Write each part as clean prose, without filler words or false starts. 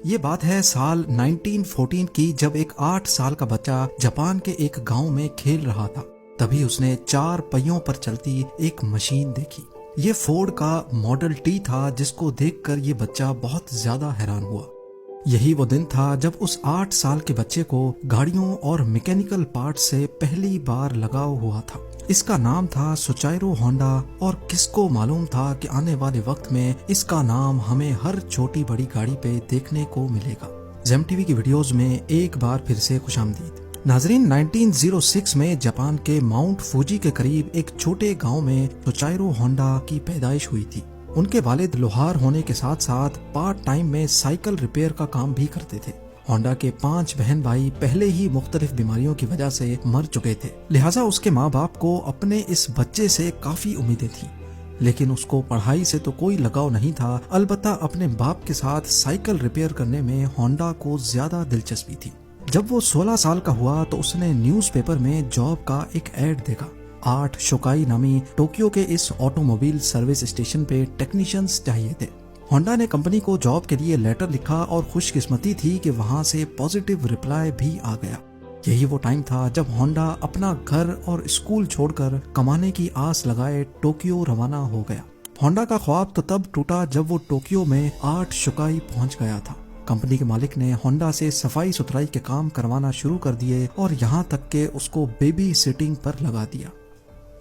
ये बात है साल 1914 की, जब एक 8 साल का बच्चा जापान के एक गांव में खेल रहा था। तभी उसने 4 पहियों पर चलती एक मशीन देखी। ये फोर्ड का मॉडल टी था, जिसको देखकर ये बच्चा बहुत ज्यादा हैरान हुआ। यही वो दिन था जब उस 8 साल के बच्चे को गाड़ियों और मैकेनिकल पार्ट से पहली बार लगाव हुआ था। इसका नाम था सुचाइरो होंडा, और किसको मालूम था कि आने वाले वक्त में इसका नाम हमें हर छोटी बड़ी गाड़ी पे देखने को मिलेगा। जेम टीवी की वीडियोस में एक बार फिर से खुशामदीद। नाजरीन, 1906 में जापान के माउंट फूजी के करीब एक छोटे गांव में सुचाइरो होंडा की पैदाइश हुई थी। उनके वालिद लोहार होने के साथ साथ पार्ट टाइम में साइकिल रिपेयर का काम भी करते थे। होंडा के 5 बहन भाई पहले ही मुख्तलिफ बीमारियों की वजह से मर चुके थे, लिहाजा उसके माँ बाप को अपने इस बच्चे से काफी उम्मीदें थी। लेकिन उसको पढ़ाई से तो कोई लगाव नहीं था, अलबत्ता अपने बाप के साथ साइकिल रिपेयर करने में होंडा को ज्यादा दिलचस्पी थी। जब वो 16 साल का हुआ तो उसने न्यूज़पेपर में जॉब का एक ऐड देखा। 8 शोकाई नामी टोक्यो के इस ऑटोमोबाइल सर्विस स्टेशन पे टेक्नीशियंस चाहिए थे। होंडा ने कंपनी को जॉब के लिए लेटर लिखा और खुशकिस्मती थी कि वहां से पॉजिटिव रिप्लाई भी आ गया। यही वो टाइम था जब होंडा अपना घर और स्कूल छोड़कर कमाने की आस लगाए टोक्यो रवाना हो गया। होंडा का ख्वाब तो तब टूटा जब वो टोक्यो में 8 शोकाई पहुंच गया था। कंपनी के मालिक ने होंडा से सफाई सुथराई के काम करवाना शुरू कर दिए और यहाँ तक के उसको बेबी सिटिंग पर लगा दिया।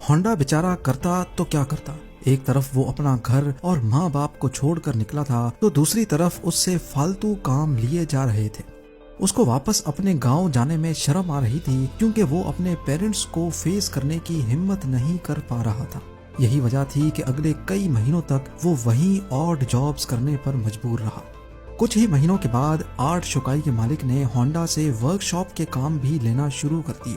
होंडा बेचारा करता तो क्या करता, एक तरफ वो अपना घर और माँ बाप को छोड़कर निकला था, तो दूसरी तरफ उससे फालतू काम लिए जा रहे थे। उसको वापस अपने गांव जाने में शर्म आ रही थी, क्योंकि वो अपने पेरेंट्स को फेस करने की हिम्मत नहीं कर पा रहा था। यही वजह थी कि अगले कई महीनों तक वो वहीं ऑड जॉब्स करने पर मजबूर रहा। कुछ ही महीनों के बाद 8 शोकाई के मालिक ने होंडा से वर्कशॉप के काम भी लेना शुरू कर दिए।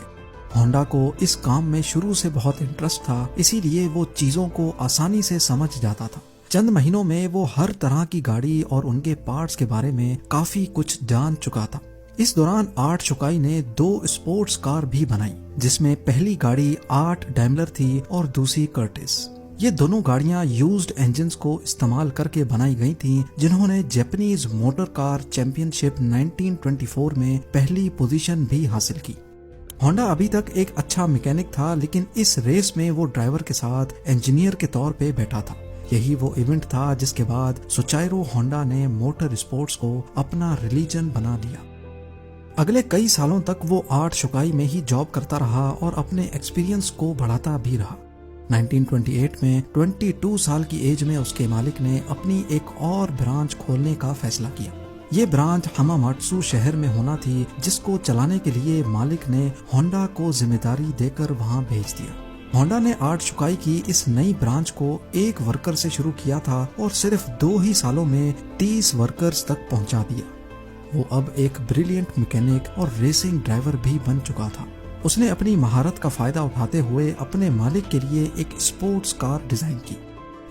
होंडा को इस काम में शुरू से बहुत इंटरेस्ट था, इसीलिए वो चीजों को आसानी से समझ जाता था। चंद महीनों में वो हर तरह की गाड़ी और उनके पार्ट्स के बारे में काफी कुछ जान चुका था। इस दौरान 8 शोकाई ने 2 स्पोर्ट्स कार भी बनाई, जिसमें पहली गाड़ी 8 डैमलर थी और दूसरी कर्टिस। ये दोनों गाड़ियां यूज्ड इंजन्स को इस्तेमाल करके बनाई गई थीं, जिन्होंने जापानीज मोटर कार चैंपियनशिप 1924 में पहली पोजीशन भी हासिल की। होंडा अभी तक एक अच्छा मैकेनिक था, लेकिन इस रेस में वो ड्राइवर के साथ इंजीनियर के तौर पे बैठा था। यही वो इवेंट था जिसके बाद सुचाइरो होंडा ने मोटर स्पोर्ट्स को अपना रिलीजन बना लिया। अगले कई सालों तक वो 8 शोकाई में ही जॉब करता रहा और अपने एक्सपीरियंस को बढ़ाता भी रहा। 1928 में 22 साल की एज में उसके मालिक ने अपनी एक और ब्रांच खोलने का फैसला किया। ये ब्रांच हमामात्सु शहर में होना थी, जिसको चलाने के लिए मालिक ने होंडा को जिम्मेदारी देकर वहां भेज दिया। होंडा ने 8 शोकाई की इस नई ब्रांच को 1 वर्कर से शुरू किया था और सिर्फ 2 ही सालों में 30 वर्कर्स तक पहुंचा दिया। वो अब एक ब्रिलियंट मैकेनिक और रेसिंग ड्राइवर भी बन चुका था। उसने अपनी महारत का फायदा उठाते हुए अपने मालिक के लिए एक स्पोर्ट्स कार डिजाइन की।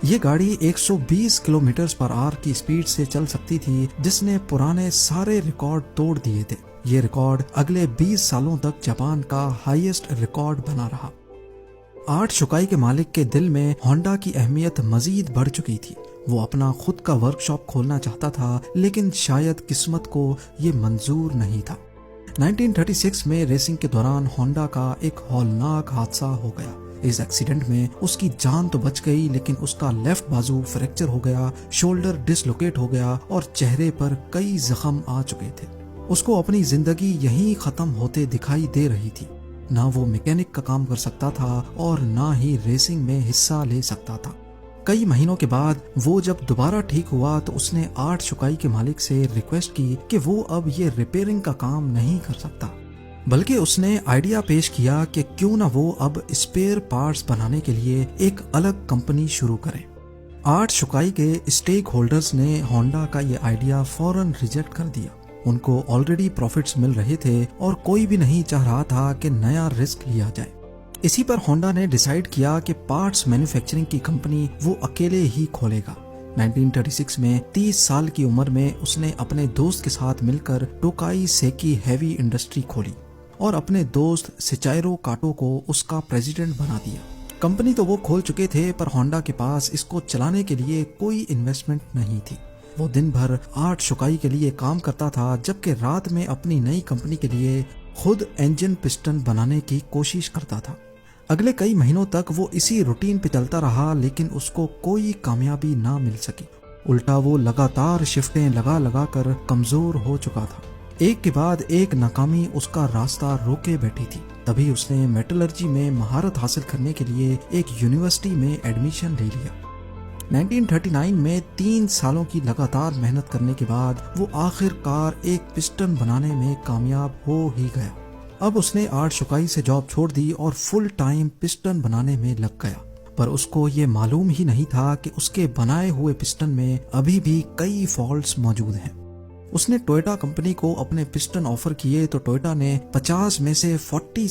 ये गाड़ी 120 किलोमीटर पर आवर की स्पीड से चल सकती थी, जिसने पुराने सारे रिकॉर्ड तोड़ दिए थे। ये रिकॉर्ड अगले 20 सालों तक जापान का हाईएस्ट रिकॉर्ड बना रहा। 8 शोकाई के मालिक के दिल में होंडा की अहमियत मजीद बढ़ चुकी थी। वो अपना खुद का वर्कशॉप खोलना चाहता था, लेकिन शायद किस्मत को ये मंजूर नहीं था। 1936 में रेसिंग के दौरान होंडा का एक हौलनाक हादसा हो गया। इस एक्सीडेंट में उसकी जान तो बच गई, लेकिन उसका लेफ्ट बाजू फ्रैक्चर हो गया, शोल्डर डिसलोकेट हो गया और चेहरे पर कई जख्म आ चुके थे। उसको अपनी जिंदगी यहीं खत्म होते दिखाई दे रही थी। ना वो मैकेनिक का काम कर सकता था और ना ही रेसिंग में हिस्सा ले सकता था। कई महीनों के बाद वो जब दोबारा ठीक हुआ तो उसने 8 शोकाई के मालिक से रिक्वेस्ट की कि वो अब ये रिपेयरिंग का काम नहीं कर सकता, बल्कि उसने आइडिया पेश किया कि क्यों ना वो अब स्पेयर पार्ट्स बनाने के लिए एक अलग कंपनी शुरू करें। 8 शोकाई के स्टेक होल्डर्स ने होंडा का ये आइडिया फौरन रिजेक्ट कर दिया। उनको ऑलरेडी प्रॉफिट्स मिल रहे थे और कोई भी नहीं चाह रहा था कि नया रिस्क लिया जाए। इसी पर होंडा ने डिसाइड किया कि पार्ट्स मैन्युफैक्चरिंग की कंपनी वो अकेले ही खोलेगा। 1936 में 30 साल की उम्र में उसने अपने दोस्त के साथ मिलकर टोकाई सेकी हैवी इंडस्ट्री खोली और अपने दोस्त सिचाइरो काटो को उसका प्रेसिडेंट बना दिया। कंपनी तो वो खोल चुके थे, पर होंडा के पास इसको चलाने के लिए कोई इन्वेस्टमेंट नहीं थी। वो दिन भर आर्ट शुकाई के लिए काम करता था, जबकि रात में अपनी नई कंपनी के लिए खुद इंजन पिस्टन बनाने की कोशिश करता था। अगले कई महीनों तक वो इसी रूटीन पे चलता रहा, लेकिन उसको कोई कामयाबी ना मिल सकी। उल्टा वो लगातार शिफ्टें लगा लगा कर कमजोर हो चुका था। एक के बाद एक नाकामी उसका रास्ता रोके बैठी थी। तभी उसने मेटलर्जी में महारत हासिल करने के लिए एक यूनिवर्सिटी में एडमिशन ले लिया। 1939 में 3 सालों की लगातार मेहनत करने के बाद वो आखिरकार एक पिस्टन बनाने में कामयाब हो ही गया। अब उसने आर्ट शुकाई से जॉब छोड़ दी और फुल टाइम पिस्टन बनाने में लग गया। पर उसको ये मालूम ही नहीं था कि उसके बनाए हुए पिस्टन में अभी भी कई फॉल्ट्स मौजूद हैं। उसने टोयोटा कंपनी को अपने पिस्टन ऑफर किए तो टोयोटा ने 50 में से 40